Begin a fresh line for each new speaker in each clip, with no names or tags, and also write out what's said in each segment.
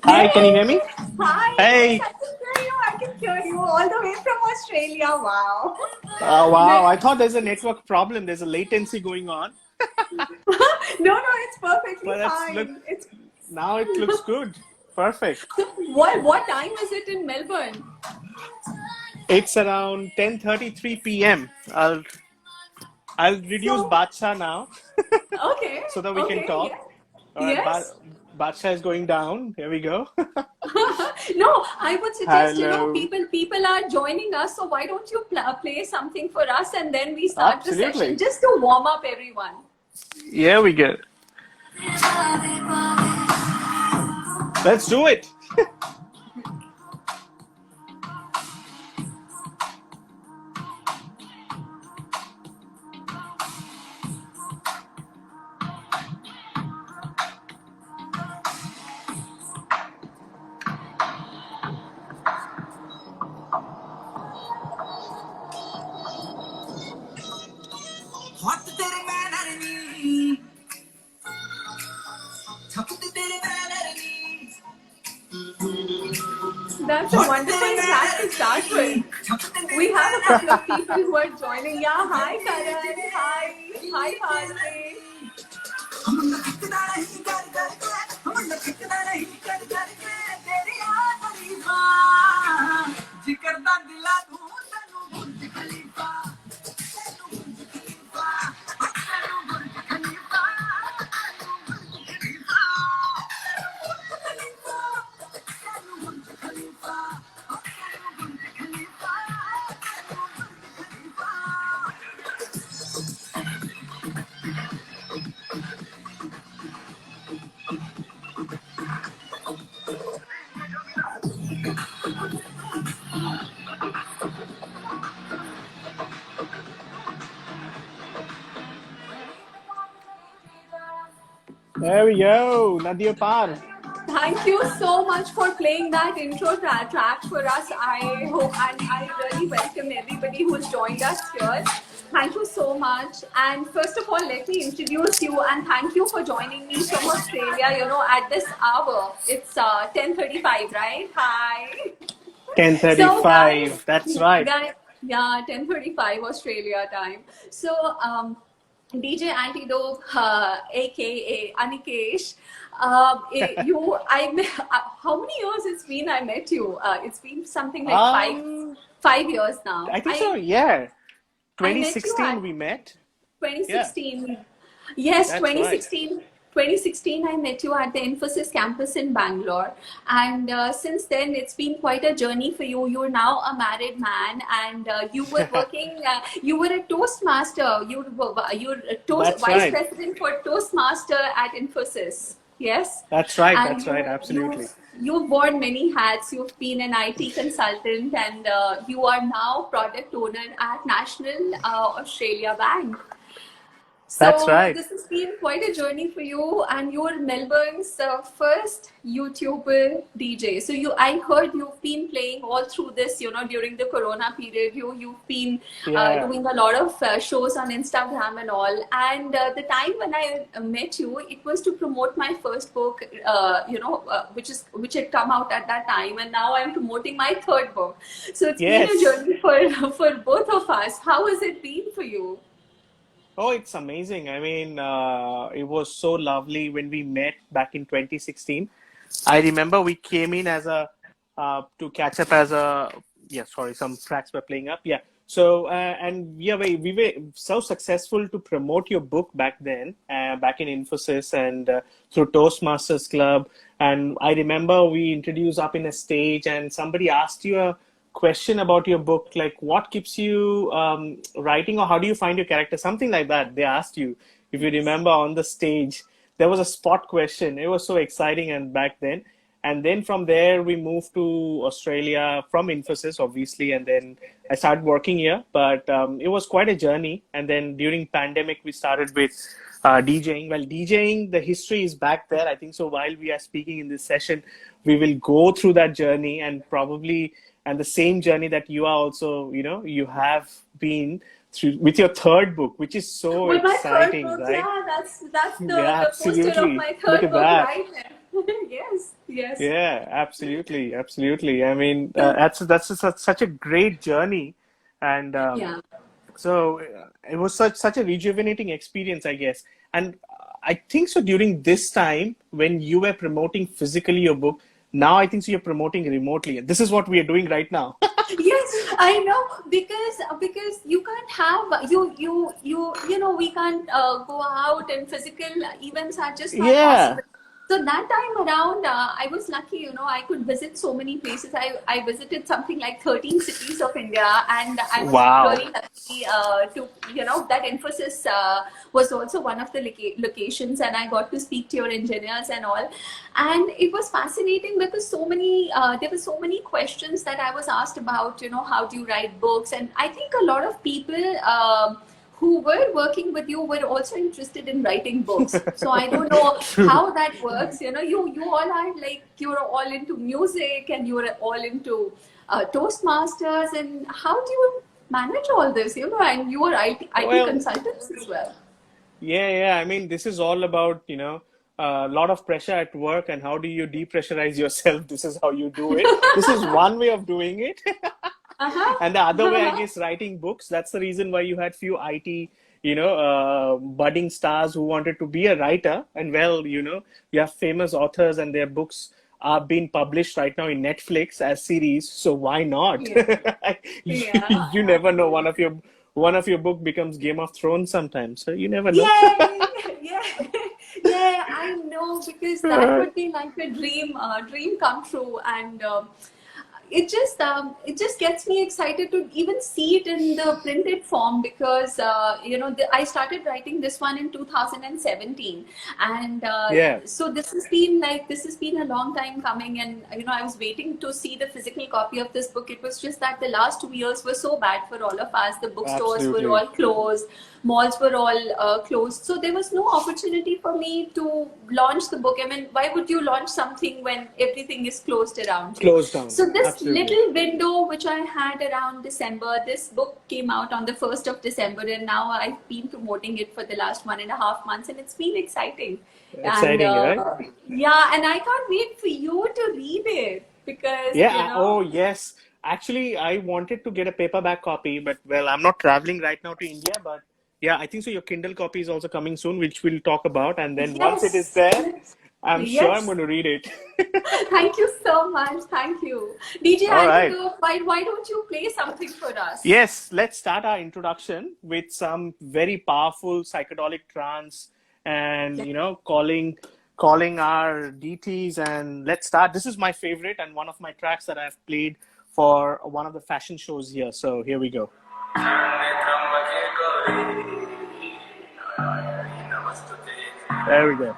Hi, can you hear me?
Hi,
Hey.
yes, I can hear you. I can hear you all the way from Australia. Wow.
Wow,
Very-
I thought there's a network problem. There's a latency going on.
no, it's perfectly
But that's look
fine. It's
now it looks good. Perfect.
what time is it in Melbourne?
It's around 10:33 p.m. I'll reduce
So
Bacha now
okay,
so that we can
okay,
talk.
yeah,
All right,
yes.
Bacha is going down. Here we go.
No, I would suggest
Hello.
people are joining us. So why don't you play something for us and then we start the session
Absolutely.
just to warm up everyone.
Here we go. Let's do it.
That's a wonderful track to start with. We have a couple of people who are joining. Yeah, hi Karan. Hi Bharti.
There we go. Nadia Par.
Thank you so much for playing that intro track for us. I hope and I really welcome everybody who's joined us here. Thank you so much. And first of all, let me introduce you and thank you for joining me from Australia. At this hour, it's 10:35, right? Hi. So guys,
10:35. That's right.
guys, yeah, 10:35 Australia time. So DJ Antidope, aka Anikesh, how many years it's been? I met you. It's been something like
Um,
5 years now.
I think so. Yeah.
I met you
2016
at
we met. Yeah,
2016. Yes,
that's right.
2016 I met you at the Infosys campus in Bangalore. And since then, it's been quite a journey for you. You're now a married man and you were working, you were a Toastmaster. You're a
That's
Vice
right.
President for Toastmaster at Infosys. Yes.
That's right.
And
That's right. Absolutely.
you've worn many hats. You've been an IT consultant and you are now product owner at National Australia Bank.
That's
So
right.
this has been quite a journey for you, and you're Melbourne's first YouTuber DJ. So I heard you've been playing all through this, during the Corona period. You've been
Yeah.
doing a lot of shows on Instagram and all. And the time when I met you, it was to promote my first book, which had come out at that time, and now I'm promoting my third book. So it's been a
Yes.
journey for for both of us. How has it been for you?
Oh, it's amazing. I mean, it was so lovely when we met back in 2016. I remember we came in as a to catch up as a yeah. Sorry, some tracks were playing up. Yeah. So and yeah, we were so successful to promote your book back then, back in Infosys and through Toastmasters Club. And I remember we introduced up in a stage, and somebody asked you a question about your book, like what keeps you writing, or how do you find your character, something like that. They asked you, if you remember, on the stage. There was a spot question. It was so exciting, and back then. And then from there, we moved to Australia from Infosys, obviously, and then I started working here. But it was quite a journey. And then during pandemic, we started with DJing. Well, DJing, the history is back there. I think so. While we are speaking in this session, we will go through that journey and probably and the same journey that you are also, you have been through with your third book, which is so
With my third
exciting,
book,
right?
yeah, that's
Yeah,
the poster of
absolutely.
my
Look
third
at
book
that.
right there. Yes, yes.
Yeah, absolutely, absolutely. I mean, such a great journey, and
Yeah.
so it was such a rejuvenating experience, I guess. And I think so during this time when you were promoting physically your book, now I think so you're promoting remotely. This is what we are doing right now.
Yes, I know, because you can't have you know, we can't go out, and physical events are just not
Yeah.
possible. So that time around, I was lucky, you know, I could visit so many places. I visited something like 13 cities of India, and I was
Wow.
really lucky to, you know, that emphasis was also one of the locations, and I got to speak to your engineers and all. And it was fascinating because so many there were so many questions that I was asked about, you know, how do you write books. And I think a lot of people who were working with you were also interested in writing books. So I don't know
True.
how that works. You know, you all are like, you're all into music, and you're all into Toastmasters, and how do you manage all this, you know, and you are IT
Well,
consultants as well.
yeah, yeah. I mean, this is all about, a lot of pressure at work and how do you depressurize yourself? This is how you do it. This is one way of doing it.
Uh-huh.
And the other way, I guess, writing books. That's the reason why you had few IT, budding stars who wanted to be a writer. And well, you have famous authors and their books are being published right now in Netflix as series. So why not?
Yeah.
you,
Yeah,
you never know. One of your book becomes Game of Thrones sometimes. So you never know.
yay! Yeah, yeah, I know, because that would be like a dream come true. And it just gets me excited to even see it in the printed form, because you know, I started writing this one in 2017. And
Yeah,
so this has been a long time coming. And you know, I was waiting to see the physical copy of this book. It was just that the last 2 years were so bad for all of us. The bookstores were
absolutely.
all closed, malls were all closed, so there was no opportunity for me to launch the book. I mean, why would you launch something when everything is closed around you?
Closed down.
So this
Absolutely.
little window which I had around December, this book came out on the 1st of December, and now I've been promoting it for the last 1.5 months, and it's been exciting. And
Exciting, right?
yeah, and I can't wait for you to read it, because
Yeah.
you know.
Oh, yes. Actually, I wanted to get a paperback copy, but well, I'm not traveling right now to India. But yeah, I think so. Your Kindle copy is also coming soon, which we'll talk about. And then once it is
Yes,
there,
yes,
I'm sure I'm
yes.
going to read it.
Thank you so much. Thank you. DJ
All right.
Antidope, why don't you play something for us?
Yes, let's start our introduction with some very powerful psychedelic trance and
Yeah.
calling our DTs, and let's start. This is my favorite and one of my tracks that I've played for one of the fashion shows here. So here we go. There we go.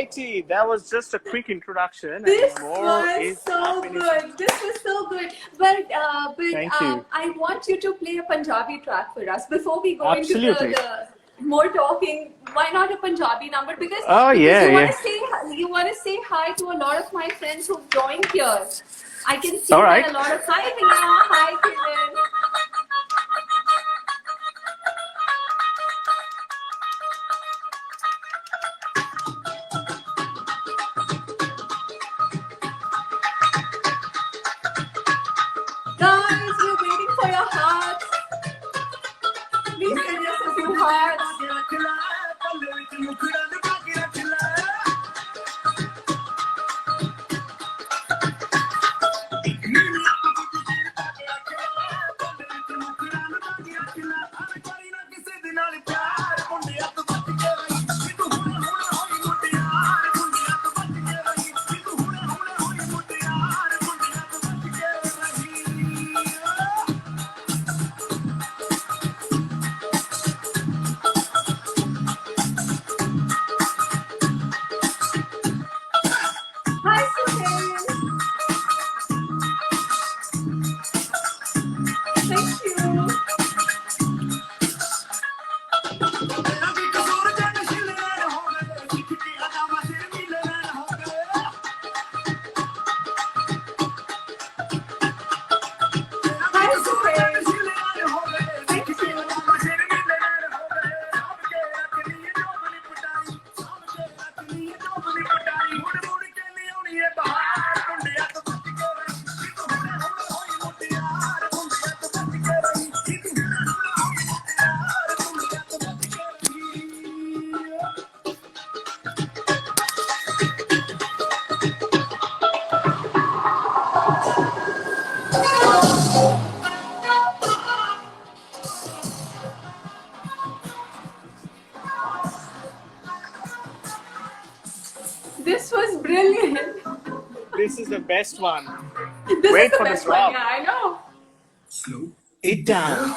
righty. That was just a quick introduction,
This
and more
was
is
so
happening.
good. This was so good.
Thank you.
I want you to play a Punjabi track for us before we go into
Absolutely.
the more talking. Why not a Punjabi number? Because
Oh, yeah,
you want
yeah.
to say hi to a lot of my friends who've joined here. I can see
All
that
right.
a lot of hi Vinaya, hi Kiran. Guys, we're waiting for your hearts. Please send us a few hearts. Hi, Suhail. Thank you. Hi, Suhail. Thank you. This was brilliant.
This is the best one.
This
Wait
is the
for the
best one.
drop.
Yeah, I know.
Slow it down.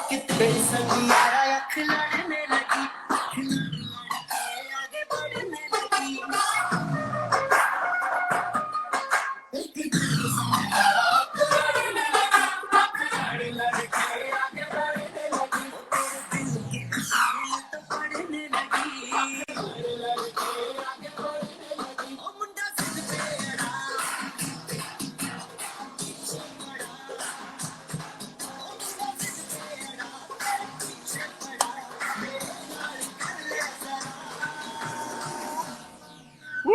Woo!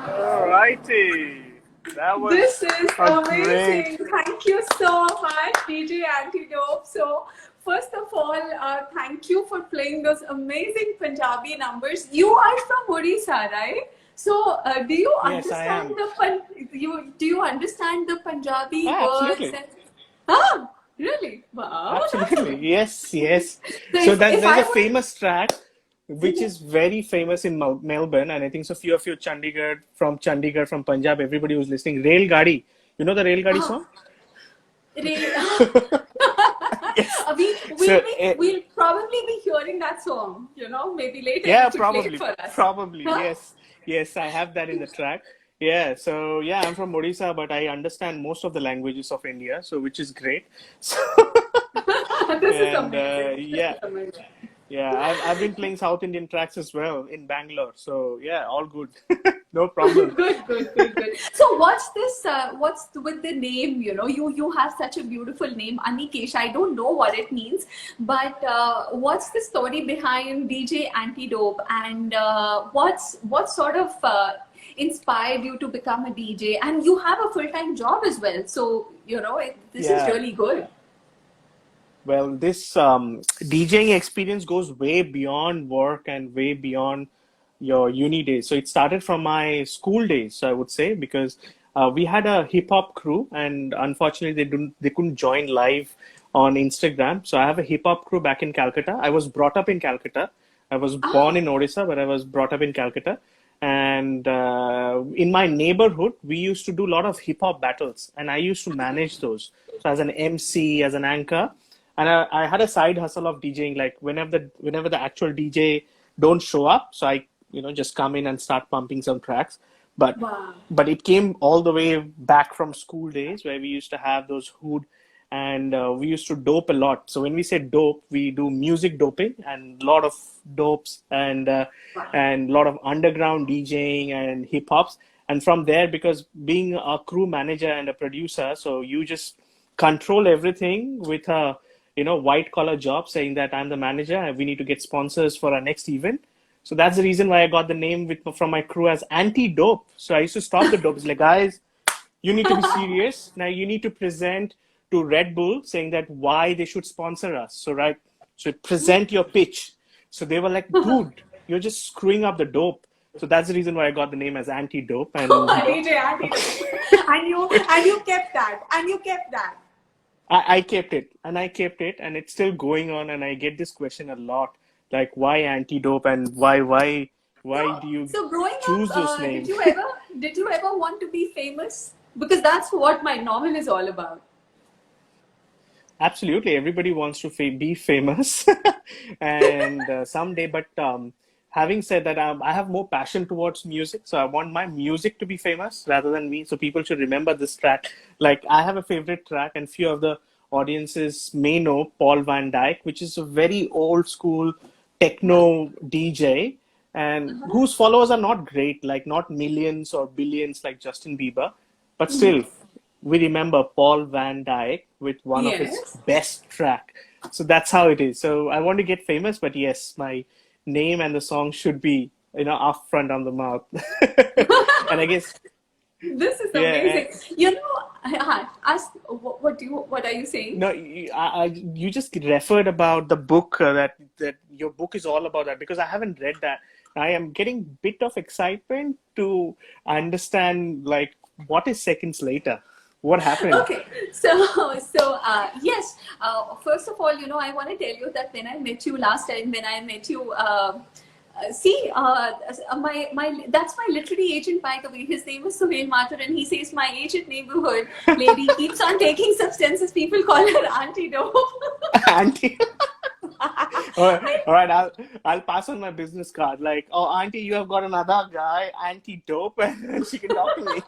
Alrighty. That was
This is amazing.
great.
Thank you so much, DJ Antidope. So, first of all, thank you for playing those amazing Punjabi numbers. You are from Odisha, right? So, do you
Yes, I
understand
am.
do you understand the Punjabi words?
Absolutely.
Ah, really? Wow, that's
Absolutely.
amazing.
Yes, yes.
So,
So
if
there's
I
a
were
famous track which is very famous in Melbourne, and I think so few of you Chandigarh from Punjab, everybody who's listening, Rail Gadi. You know the Rail Gadi
uh,
song? Yes. So
we'll probably be hearing that song, maybe later
yeah,
if you play it
probably,
for us.
probably,
Huh?
yes, yes, I have that in the track. Yeah, so yeah, I'm from Odisha, but I understand most of the languages of India, so which is great. So
This is
and
amazing. This
yeah,
is amazing.
yeah, I've been playing South Indian tracks as well in Bangalore, so yeah, all good, no problem.
Good. So what's this? What's with the name? You have such a beautiful name, Anikesh. I don't know what it means, but what's the story behind DJ Antidope, and what sort of inspired you to become a DJ? And you have a full-time job as well, so this is
Yeah.
really good.
Well, this DJing experience goes way beyond work and way beyond your uni days. So it started from my school days, I would say, because we had a hip hop crew, and unfortunately, they couldn't join live on Instagram. So I have a hip hop crew back in Calcutta. I was brought up in Calcutta. I was born
Oh,
in Odisha, but I was brought up in Calcutta. And in my neighborhood, we used to do a lot of hip hop battles, and I used to manage those. So as an MC, as an anchor, and I had a side hustle of DJing. Like whenever the actual DJ don't show up, so I just come in and start pumping some tracks. But
wow.
but it came all the way back from school days where we used to have those hood, and we used to dope a lot. So when we say dope, we do music doping and a lot of dopes, and a lot of underground DJing and hip hops. And from there, because being a crew manager and a producer, so you just control everything with a white collar job, saying that I'm the manager and we need to get sponsors for our next event. So that's the reason why I got the name from my crew as Antidope. So I used to stop the dope. It's like, guys, you need to be serious. Now you need to present to Red Bull saying that why they should sponsor us. So so present your pitch. So they were like, dude, you're just screwing up the dope. So that's the reason why I got the name as Antidope. And
DJ Antidope. And you kept that. And you kept that.
I kept it, and I kept it, and it's still going on. And I get this question a lot, like why Antidope, and why
So,
do you
so growing up,
choose those
did
names?
you ever want to be famous? Because that's what my novel is all about.
Absolutely, everybody wants to be famous, and someday. But having said that, I have more passion towards music, so I want my music to be famous rather than me. So people should remember this track. Like I have a favorite track, and few of the audiences may know Paul Van Dyke, which is a very old school techno DJ, and whose followers are not great, like not millions or billions like Justin Bieber, but still we remember Paul Van Dyke with one of his
Yes.
best track. So that's how it is. So I want to get famous, but yes, my name and the song should be up front on the mouth. And I guess
This is
yeah.
amazing. Ask what are you saying?
No, you just referred about the book that your book is all about that, because I haven't read that. I am getting bit of excitement to understand like what is seconds later. What happened?
Okay, yes. First of all, I want to tell you that when I met you last time, when I met you, see, my that's my literary agent, by the way. His name is Suhail Mathur, and he says my agent neighborhood lady keeps on taking substances. People call her Antidope.
Auntie. All right. I'll pass on my business card. Like, oh, auntie, you have got another guy, Antidope, and she can talk to me.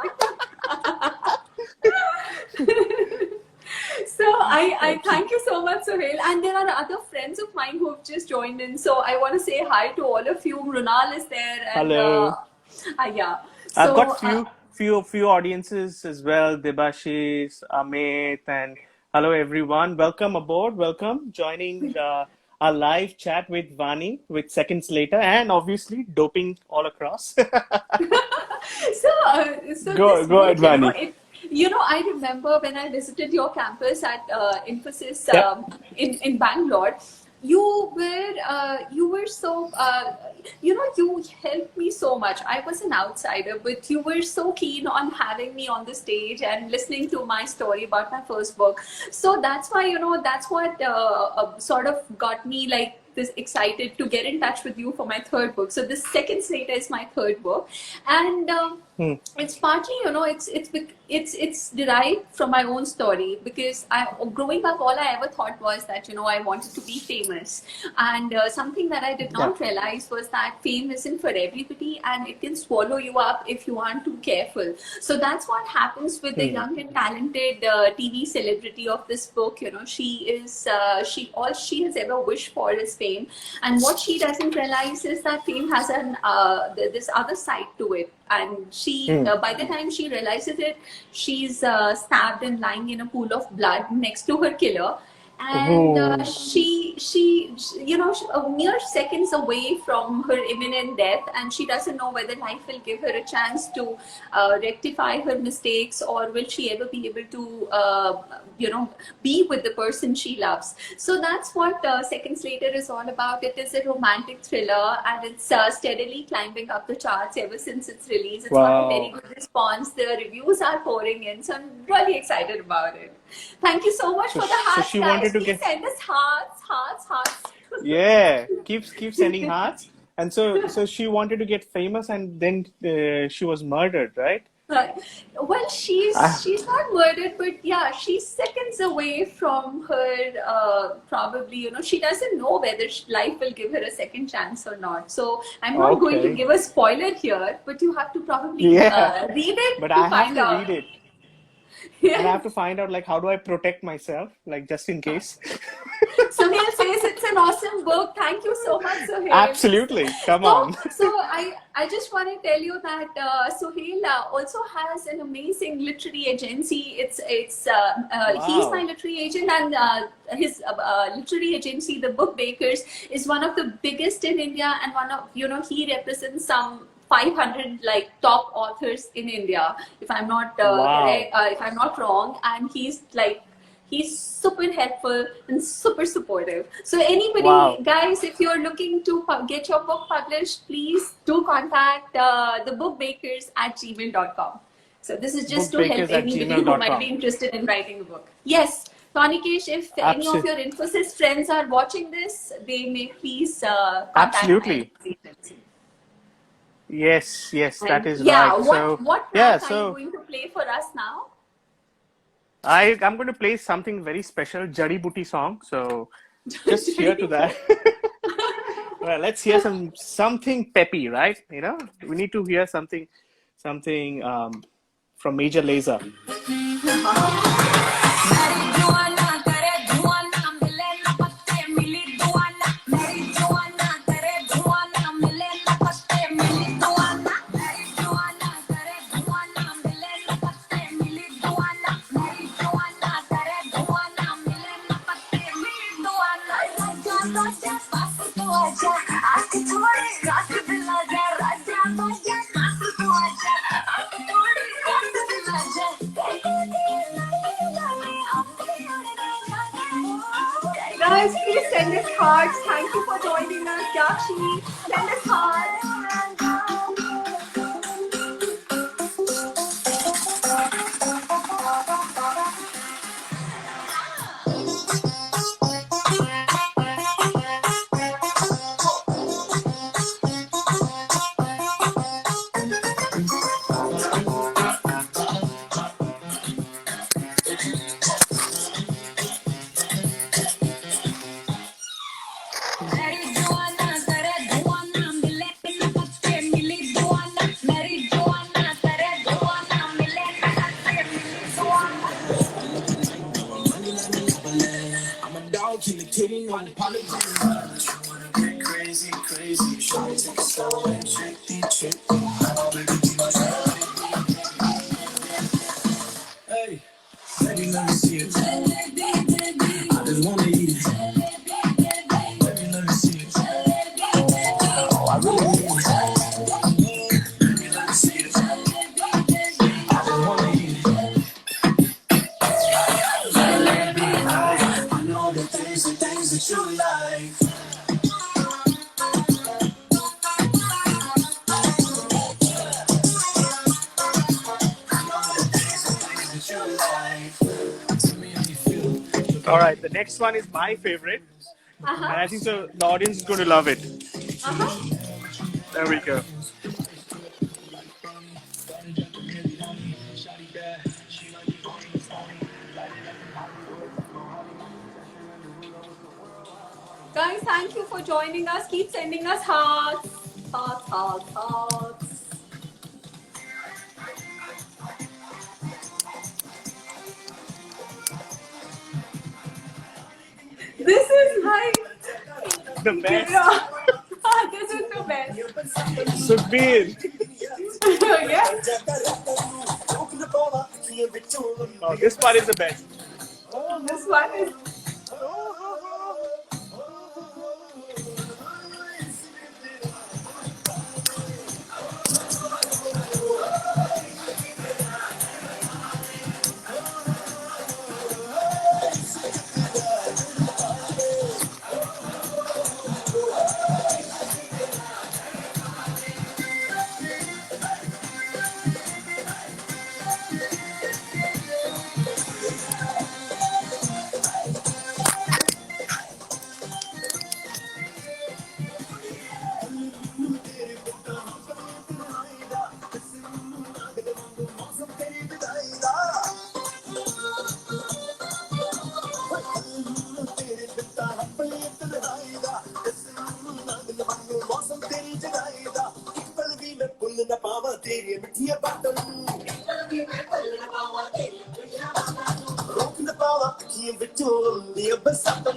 So I thank you so much, Sohail. And there are other friends of mine who have just joined in. So I want to say hi to all of you. Runal is there, and
Hello.
yeah.
I've
So
got few audiences as well. Debashish, Amit, and hello everyone. Welcome aboard. Welcome joining our live chat with Vani with seconds later, and obviously doping all across.
so
Go
this
ahead,
book,
Vani.
I remember when I visited your campus at Infosys
Yep.
in Bangalore. You were so you helped me so much. I was an outsider, but you were so keen on having me on the stage and listening to my story about my first book. So that's why that's what sort of got me like this excited to get in touch with you for my third book. So this second Slater is my third book, and
Hmm.
it's partly it's derived from my own story, because I growing up all I ever thought was that I wanted to be famous, and something that I did
Yeah.
not realize was that fame isn't for everybody, and it can swallow you up if you aren't too careful. So that's what happens with the
Hmm.
young and talented TV celebrity of this book. She is she all she has ever wished for is fame, and what she doesn't realize is that fame has this other side to it. And she,
Hmm.
by the time she realizes it, she's stabbed and lying in a pool of blood next to her killer. and
Oh,
she mere seconds away from her imminent death, and she doesn't know whether life will give her a chance to rectify her mistakes, or will she ever be able to be with the person she loves. So that's what Seconds Later is all about. It is a romantic thriller, and it's steadily climbing up the charts ever since its release. It's got a very
wow.
good response. The reviews are pouring in, so I'm really excited about it. Thank you so much
So,
for the
so
hearts,
she
guys.
wanted to
Please
get,
send us hearts, hearts, hearts.
yeah, keep sending hearts. And so she wanted to get famous, and then she was murdered, right?
Right. Well,
Ah,
she's not murdered, but yeah, she's seconds away from her. Probably, she doesn't know whether life will give her a second chance or not. So I'm not going to
okay.
give a spoiler here, but you have to probably
Yeah,
read it
but
to
I have
find
to read
out.
it, and I
Yes.
have to find out like how do I protect myself, like just in case.
Sohail says it's an awesome book. Thank you so much, Sohail.
Absolutely. Come
So,
on.
so I just want to tell you that Sohail also has an amazing literary agency. He's my
Wow.
literary agent, and his literary agency, the Book Bakers, is one of the biggest in India, and one of he represents some 500 like top authors in India, if I'm not correct,
Wow.
if I'm not wrong, and he's super helpful and super supportive. So anybody,
Wow.
guys, if you're looking to get your book published, please do contact the bookbakers at gmail.com. So this is just to help
Bookbakers at
anybody who might be
gmail.com.
interested in writing a book. Yes, Tonikesh, if any of
Absolutely.
your Infosys friends are watching this, they may please contact my
Absolutely.
agency.
Yes, yes, that
And
is
yeah,
right.
what
So,
what
yeah,
track are you
so
going to play for us now?
I'm going to play something very special, Jari Buti song. So, just hear to that. Well, let's hear something peppy, right? We need to hear something from Major Lazer.
Guys, please send us hearts. Thank you for joining us, Yakshi. Send us hearts.
All right, the next one is my favorite, and I think
Uh-huh.
so the audience is going to love it.
Uh-huh.
There we go.
Guys, thank you for joining us. Keep sending us hearts. Hearts, hearts, hearts. This is like,
The
you
best.
know, this is the best.
Sukhbir.
Yes.
Oh, this part is the best.
This one is
ਤੇਰੀਆਂ ਮਿੱਠੀਆਂ ਬਾਤਾਂ ਰੋਕ ਨਾ ਪਾਵਾਂ ਅੱਖੀਆਂ ਵਿੱਚੋਂ ਲੰਦੀਆਂ ਬਰਸਾਤਾਂ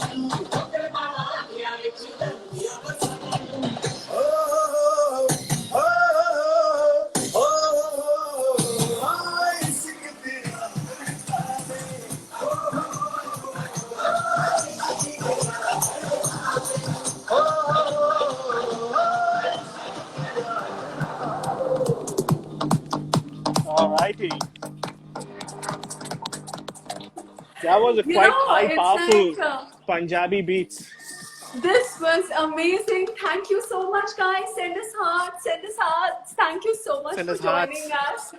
Alrighty. That was a quite high, powerful Punjabi beats.
This was amazing. Thank you so much, guys. Send us hearts. Send us hearts. Thank you so much for joining us.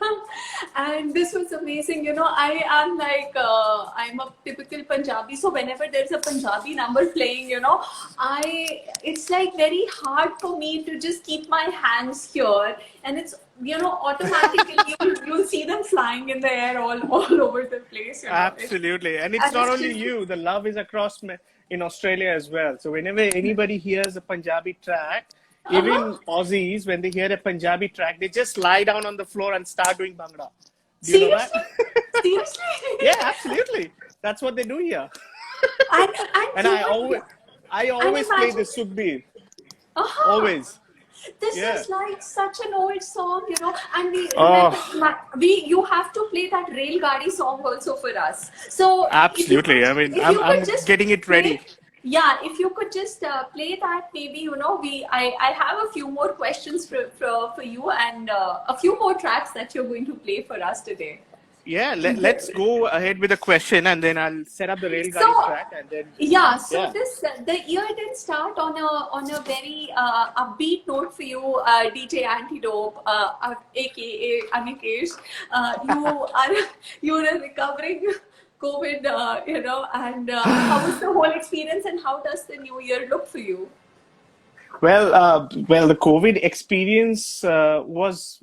And this was amazing. You know, I am like, I'm a typical Punjabi. So whenever there's a Punjabi number playing, you know, it's like very hard for me to just keep my hands here. And it's, you know, automatically you'll see them flying in the air all over the place. You know?
Absolutely. And it's not only you. The love is across in Australia as well. So whenever anybody hears a Punjabi track, even Aussies, when they hear a Punjabi track, they just lie down on the floor and start doing Bhangra. Do you know that?
Seriously?
Yeah, absolutely. That's what they do here. And I always play the Sukhbir. Always.
This is like such an old song, you know, and you have to play that Rail Gaadi song also for us. So
absolutely, I mean, I'm getting it ready.
If you could just play that, maybe, you know, I have a few more questions for you and a few more tracks that you're going to play for us today.
Yeah, let's go ahead with a question, and then I'll set up the Rail Gaadi track, and then
the year did start on a very upbeat note for you, DJ Antidope, aka Anikesh. You're a recovering COVID, you know, and how was the whole experience, and how does the new year look for you?
Well, the COVID experience was,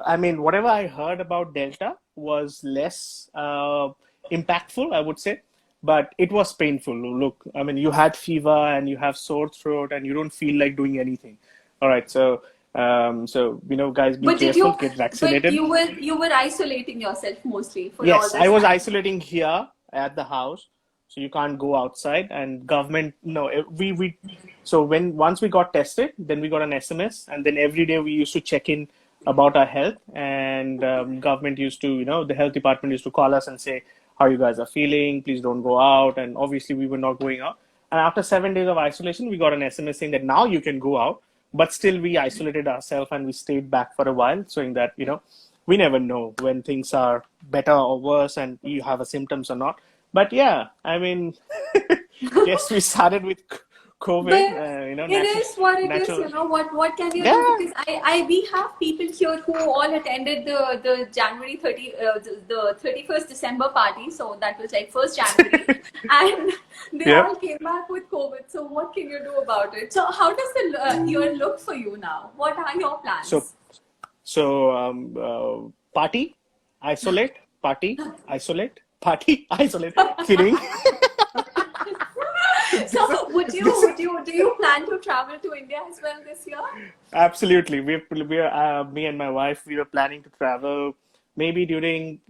I mean, whatever I heard about Delta was less impactful, I would say, but it was painful. Look, I mean, you had fever and you have sore throat and you don't feel like doing anything. All right, so you know, guys, be careful, get vaccinated.
But you were isolating yourself mostly for all
yes,
this
I was
time.
isolating here at the house, so you can't go outside. And government, so once we got tested, then we got an SMS, and then every day we used to check in about our health, and government used to, you know, the health department used to call us and say how you guys are feeling, please don't go out. And obviously we were not going out, and after 7 days of isolation we got an SMS saying that now you can go out, but still we isolated ourselves and we stayed back for a while, showing that, you know, we never know when things are better or worse and you have a symptoms or not. But yeah, I mean, yes, we started with COVID, you know,
it is what it is, you know, what can you do? Because we have people here who all attended the January 31st December party, so that was like 1st January, and they all came back with COVID. So what can you do about it? So how does the year look for you now? What are your plans?
So party, isolate, party, isolate, party, isolate. Kidding.
So do you plan to travel to India as well this year?
Absolutely. We're me and my wife, we were planning to travel maybe during.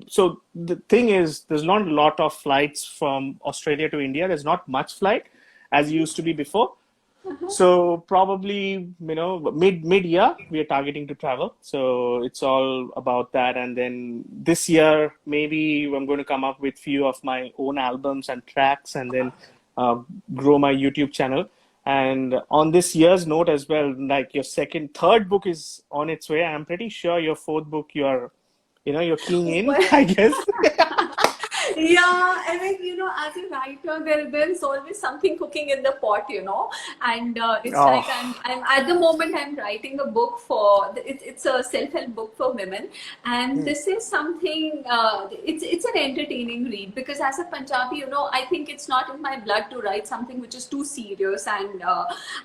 So the thing is, there's not a lot of flights from Australia to India. There's not much flight as used to be before. So probably, you know, mid-year we are targeting to travel. So it's all about that. And then this year, maybe I'm going to come up with few of my own albums and tracks, and then grow my YouTube channel. And on this year's note as well, like your third book is on its way. I'm pretty sure your fourth book, you're keying in, I guess.
Yeah, I mean, you know, as a writer, there is always something cooking in the pot, you know, and it's like I'm at the moment I'm writing a book it's a self-help book for women, and this is something it's an entertaining read, because as a Punjabi, you know, I think it's not in my blood to write something which is too serious, and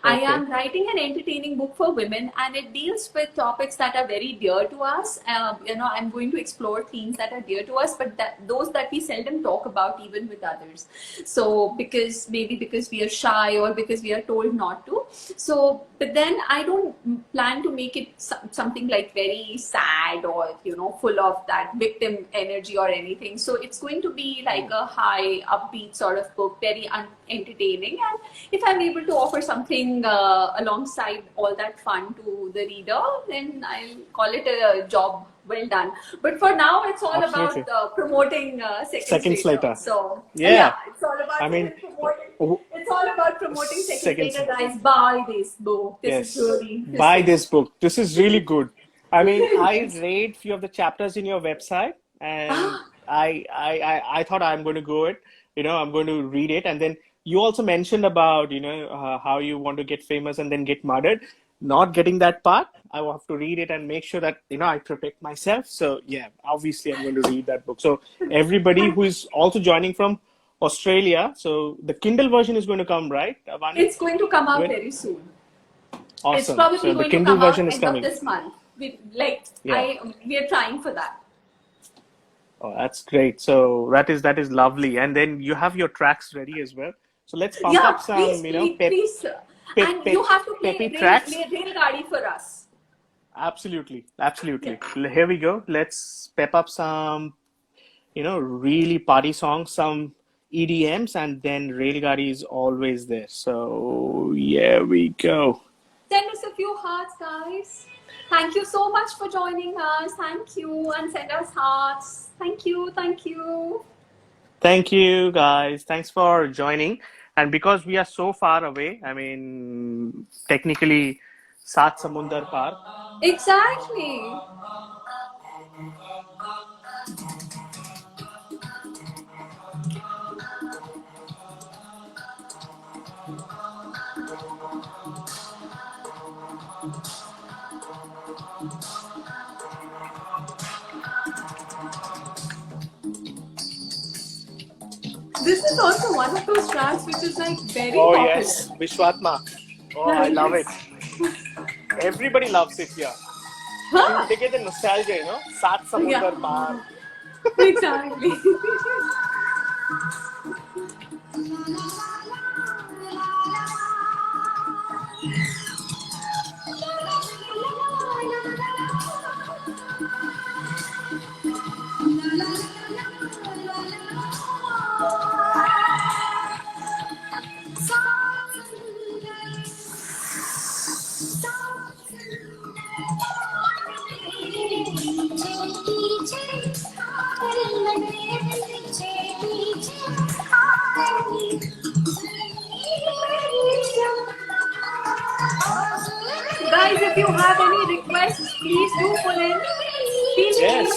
I am writing an entertaining book for women, and it deals with topics that are very dear to us. You know, I'm going to explore themes that are dear to us, but those that we seldom talk about even with others. So because we are shy or because we are told not to. So, but then I don't plan to make it something like very sad or, you know, full of that victim energy or anything. So it's going to be like a high upbeat sort of book, very entertaining. And if I'm able to offer something alongside all that fun to the reader, then I'll call it a job well done. But for now, it's all
Absolutely.
about promoting
Second Slater.
So
Yeah.
it's all about
I mean,
promoting. It's all about promoting Second
Second
Slater, guys. Buy this book. This
Yes.
is really
Buy this book. This is really good. I mean, I
Yes.
read few of the chapters in your website, and I thought I'm going to go it. You know, I'm going to read it, and then you also mentioned about, you know, how you want to get famous and then get murdered. Not getting that part. I will have to read it and make sure that, you know, I protect myself. So yeah, obviously I'm going to read that book. So everybody who is also joining from Australia, so the Kindle version is going to come, right, Vani?
It's going to come out
When?
very soon. It's
Awesome.
probably
So the
going to
Kindle
come out
version is
end of
coming.
this month. We
Yeah.
we are trying for that.
Oh, that's great. So that is lovely. And then you have your tracks ready as well. So let's pump
Yeah,
up some, you know,
please, sir. And you have to play
peppy tracks.
Rail Gaadi for us.
Absolutely, absolutely.
Yeah.
Here we go. Let's pep up some, you know, really party songs, some EDMs, and then Rail Gaadi is always there. So here we go.
Send us a few hearts, guys. Thank you so much for joining us. Thank you. And send us hearts. Thank you. Thank you.
Thank you, guys. Thanks for joining. And because we are so far away, I mean, technically, Sat Samundar Par.
Exactly. This is also one of those tracks which is like very
Oh,
popular.
yes, Vishwatma. Oh, I love it. Everybody loves it here.
Huh?
They get the nostalgia, you know? Sat Samundar
Yeah.
Par.
Exactly. Guys, if you have any requests, please do pull in.
Yes.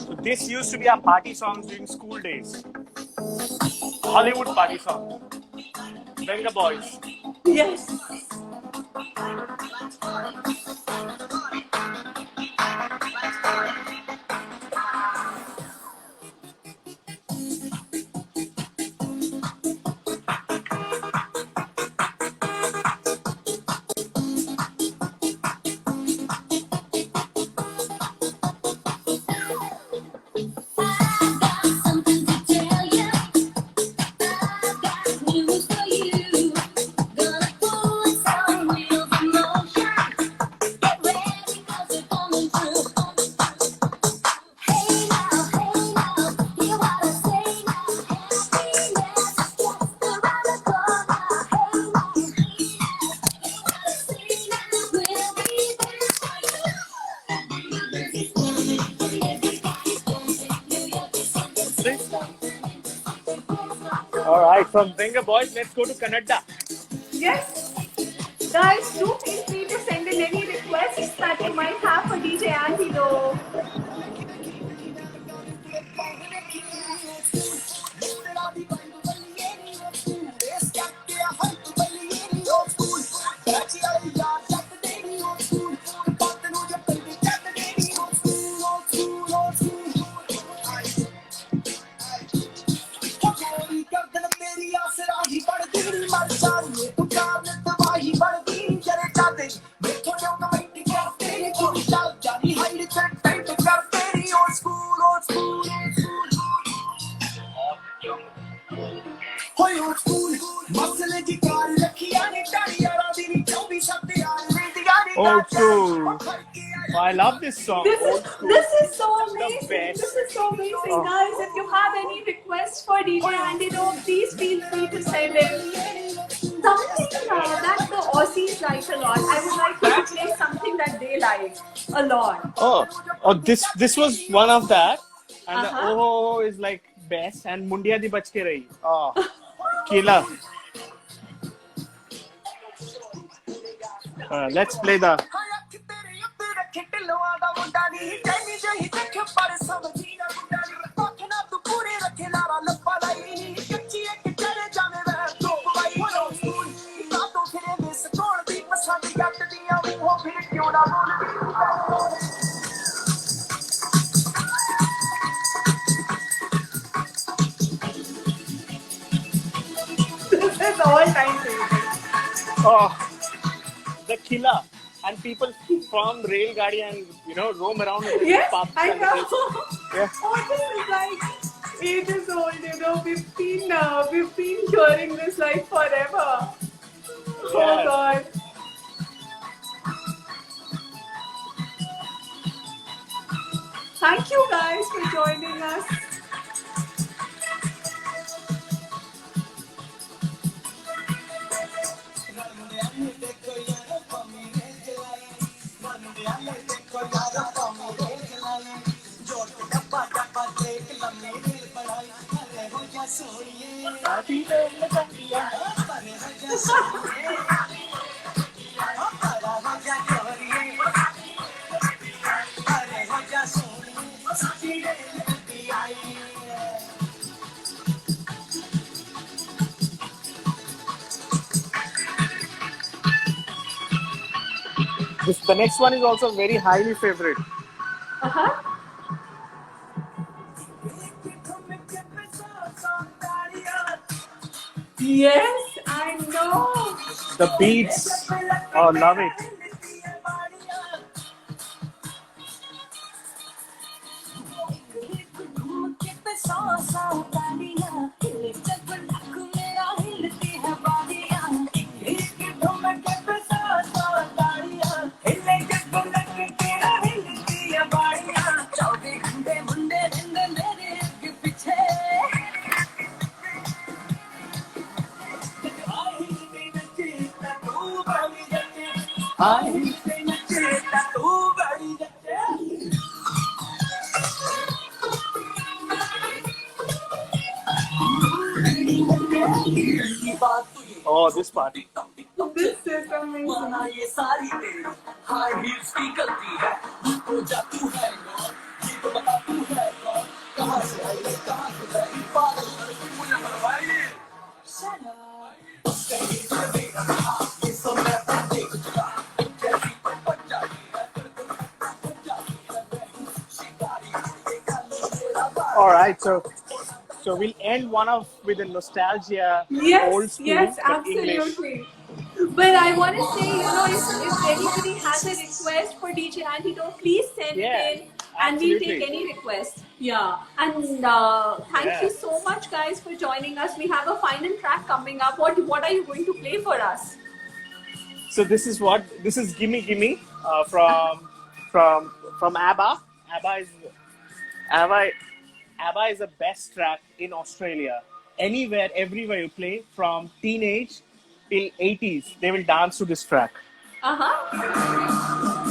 So this used to be our party songs during school days. Hollywood party song. Venga Boys.
Yes.
All right, from Venga Boys, let's go to Kannada.
Yes. Guys, do feel free to send in any requests that you might have for DJ Antidope.
Old school. Oh, I love this song. Old school.
This is so
The
amazing.
best.
This is so amazing,
Oh.
guys. If you have any requests for DJ Antidope, please feel free to send in. Something that the Aussies like a lot. I would like you to play something that they like a lot.
Oh, this was one of that, and the
Uh-huh.
oh is like best, and Mundia di bach ke rahi. Oh, killer. Let's play the.
This is all time favorite.
Oh, the killer, and people from rail gadi and roam around in the
Yes,
pubs
I
and
know.
Yeah.
Oh, this is like 8 years old, we've been hearing this like forever. Oh
Yeah.
God. Thank you guys for joining us.
The next one is also very highly favorite.
Uh-huh. Yes, I know.
The beats. Oh, love it. Oh, this part.
This is amazing.
All right, so we'll end one of with a nostalgia, old
Yes,
school,
yes,
but English.
absolutely. But I want to say, if anybody has a request for DJ Antidote, please send
Yeah,
it in and we'll take
absolutely.
any request. Yeah. And thank
Yeah.
you so much, guys, for joining us. We have a final track coming up. What are you going to play for us?
So this is Gimme Gimme from ABBA. ABBA ABBA is the best track in Australia. Anywhere, everywhere you play, from teenage till 80s, they will dance to this track.
Uh-huh.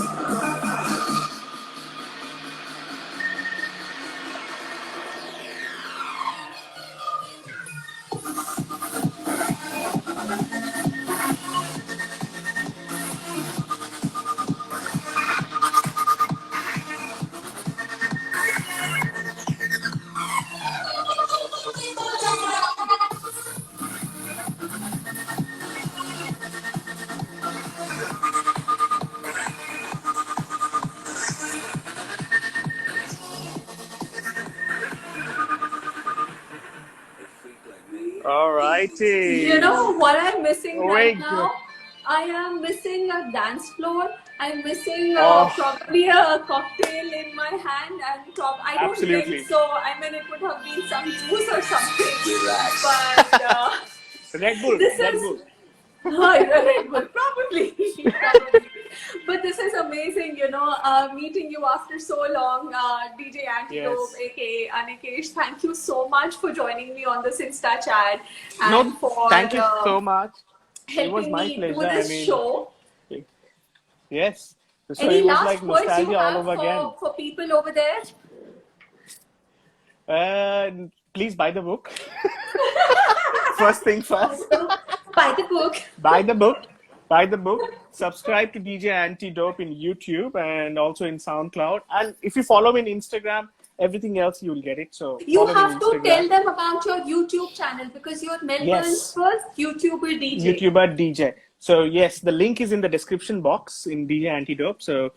Alrighty.
You know what I'm missing right
Wait.
now? I am missing a dance floor. I'm missing
Oh.
probably a cocktail in my hand, and I don't
Absolutely.
drink, so I mean it would have been some juice or something. But
Red Bull.
this
Red
is
Bull.
It would probably, probably. But this is amazing, meeting you after so long, DJ Antidope,
Yes.
aka Anikesh. Thank you so much for joining me on this Insta chat
No,
and for
thank you so much. It was
helping
my
me do
pleasure. I
this
mean,
show.
yes. So
Any
it was
last
like
words you
nostalgia all
have
over again.
for people over there?
Please buy the book. First thing first.
Buy the book.
Buy the book. Buy the book. Subscribe to DJ Antidope in YouTube and also in SoundCloud. And if you follow me on Instagram, everything else you will get it. So
You
follow me on
have to tell
Instagram.
them about your YouTube channel because you're Melbourne's
Yes.
first YouTuber DJ.
YouTuber DJ. So yes, the link is in the description box in DJ Antidope. So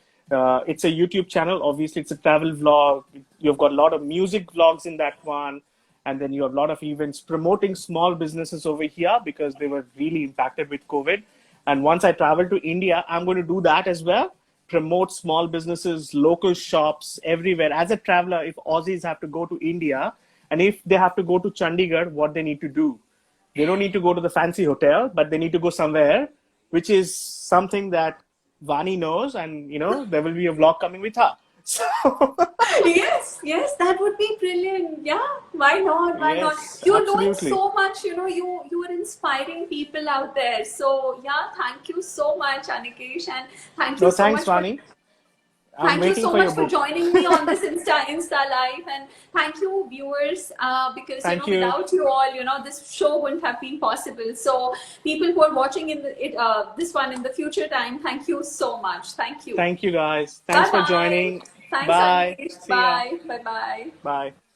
it's a YouTube channel. Obviously, it's a travel vlog. You've got a lot of music vlogs in that one, and then you have a lot of events promoting small businesses over here because they were really impacted with COVID. And once I travel to India, I'm going to do that as well. Promote small businesses, local shops everywhere. As a traveler, if Aussies have to go to India and if they have to go to Chandigarh, what they need to do? They don't need to go to the fancy hotel, but they need to go somewhere, which is something that Vani knows, and there will be a vlog coming with her. So
Yes, that would be brilliant. Yeah, why not? Why not?
yes,
You're doing
absolutely.
so much, you are inspiring people out there. So yeah, thank you so much, Anikesh, and thank you
No,
so
thanks,
much for
Vani. I'm
thank you
waiting
so
for your
much for
book.
joining me on this Insta live, and thank you viewers because
Thank you.
without you all this show wouldn't have been possible. So people who are watching this one in the future time, thank you so much. Thank you.
Thank you, guys.
Bye
Thanks for
bye.
joining.
Thanks,
Bye.
Anish.
See ya.
Bye. Bye bye.
Bye.